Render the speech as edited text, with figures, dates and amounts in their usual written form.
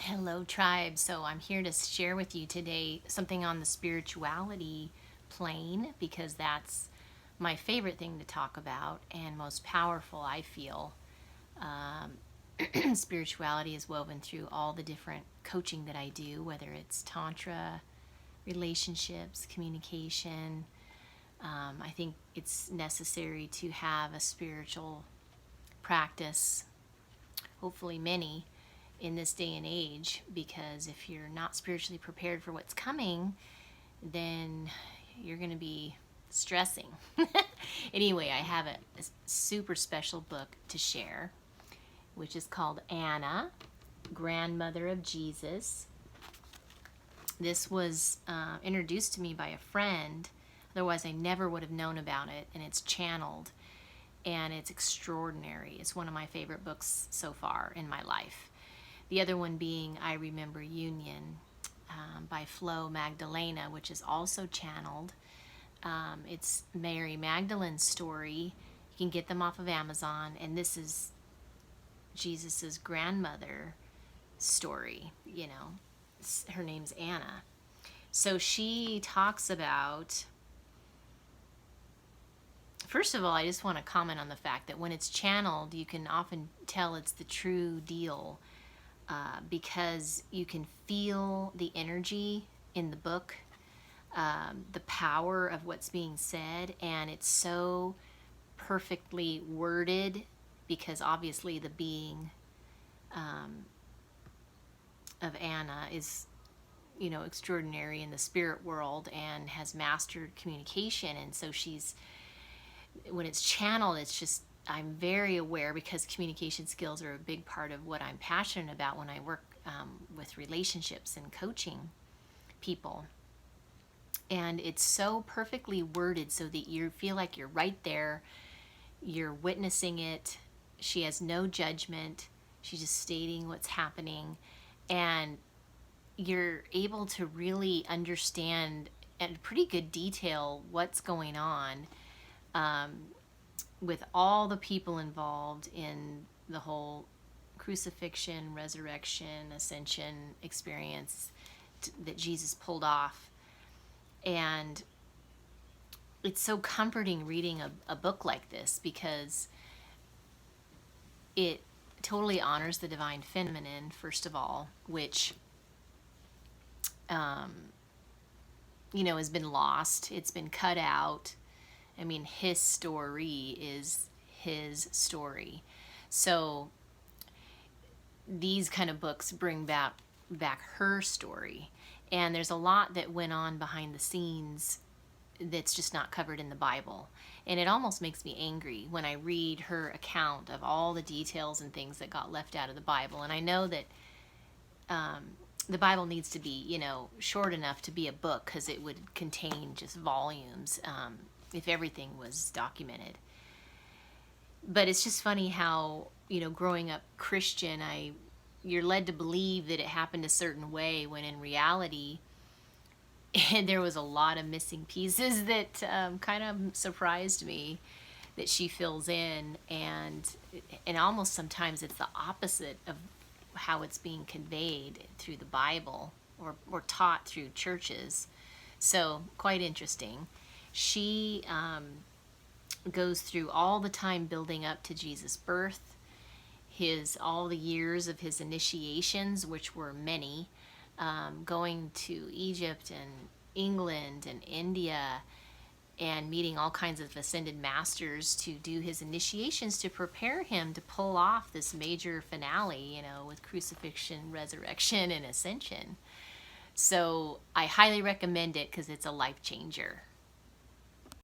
Hello, tribe. So I'm here to share with you today something on the spirituality plane because that's my favorite thing to talk about and most powerful, I feel. Spirituality is woven through all the different coaching that I do, whether it's Tantra, relationships, communication. I think it's necessary to have a spiritual practice, hopefully many, in this day and age, because if you're not spiritually prepared for what's coming, then you're going to be stressing. Anyway, I have a super special book to share, which is called Anna, Grandmother of Jesus. This was introduced to me by a friend, otherwise I never would have known about it, and it's channeled, and it's extraordinary. It's one of my favorite books so far in my life. The other one being I Remember Union by Flo Magdalena, which is also channeled. It's Mary Magdalene's story. You can get them off of Amazon, and this is Jesus's grandmother story. Her name's Anna. So she talks about, first of all, I just want to comment on the fact that when it's channeled, you can often tell it's the true deal. Because you can feel the energy in the book, the power of what's being said, and it's so perfectly worded because obviously the being of Anna is, extraordinary in the spirit world and has mastered communication, and so when it's channeled, it's just, I'm very aware because communication skills are a big part of what I'm passionate about when I work with relationships and coaching people. And it's so perfectly worded so that you feel like you're right there, you're witnessing it. She has no judgment. She's just stating what's happening. And you're able to really understand at pretty good detail what's going on. With all the people involved in the whole crucifixion, resurrection, ascension experience that Jesus pulled off. And it's so comforting reading a book like this because it totally honors the divine feminine, first of all, which, has been lost. It's been cut out. I mean, his story is his story. So these kind of books bring back her story. And there's a lot that went on behind the scenes that's just not covered in the Bible. And it almost makes me angry when I read her account of all the details and things that got left out of the Bible. And I know that the Bible needs to be, short enough to be a book because it would contain just volumes. If everything was documented. But it's just funny how, growing up Christian, you're led to believe that it happened a certain way when in reality, and there was a lot of missing pieces that kind of surprised me that she fills in, and almost sometimes it's the opposite of how it's being conveyed through the Bible or taught through churches. So quite interesting. She goes through all the time building up to Jesus' birth, all the years of his initiations, which were many, going to Egypt and England and India, and meeting all kinds of ascended masters to do his initiations to prepare him to pull off this major finale, with crucifixion, resurrection, and ascension. So I highly recommend it because it's a life changer.